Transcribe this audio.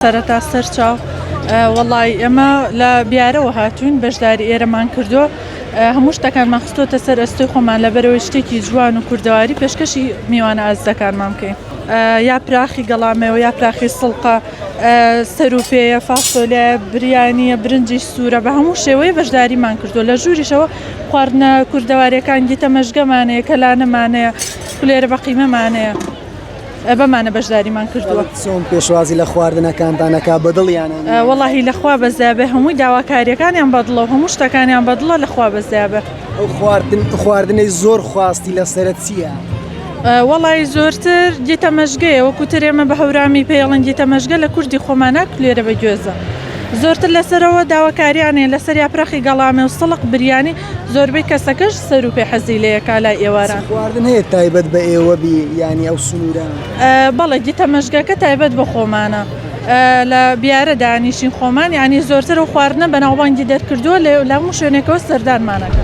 سەرەتا سەرچاو وەڵی ئێمە لە بیارەوە هاتوین بەشداری ئێرەمان کردو هەموو شتەکانمان خستۆتە سەر ئەستۆی خۆمان لەبەرەوەی شتێکی جوان و کوردەواری پێشکەشی میوانە ئازدەکانمان بکەین یا پراخی گەڵامەوە یا پراخی سڵقە سەروپێیە فاسۆلیە بریانیە برنجی سوورە بە هەموو شێوەیە بەشداریمان کردو لە ژووریشەوە خواردنە کوردەواریەکان گیتە مەژگەمانەیە کەلانەمانەیە کولێرە بە قیمەمانەیە بەمانە بەشداریمان کردووە. چۆن پێشوازی لە خواردنەکانتانەکە بەدڵیانە؟ وەڵاهی لەخوا بەزیابێ هەمووی داواکاریەکانیان بەدڵە و هەموو شتەکانیان بەدڵە لەخوا بەزیابێ. ئەو خواردنەی زۆر خواستی لەسەرت چییە؟ وەڵی زۆرتر گیتە مەژگەیە وەکوتر ئێمە بە هەورامی پێڵەن گیتە مەژگە لە کوردی خۆمانە کولێرە بە گوێزە. زۆرتر لەسەرەوە داواکاریانێ لەسەر یا پرەخی گەڵامێ و سڵق بریانی زۆربەی کەسەکەش سەروپێ حەزی لەیەکا لای ئێواران. خواردن هەیە تایبەت بە ئێوە بی ینی ئەو سنووران؟ بەڵێ گیتە مەژگەکە تایبەت بە خۆمانە. لە بیارە دانیشین خۆمان ینی زۆرتر و خواردنە بەناوبانگی دەرکردووە لە هەموو شوێنێکەوە سەردانمانەکە.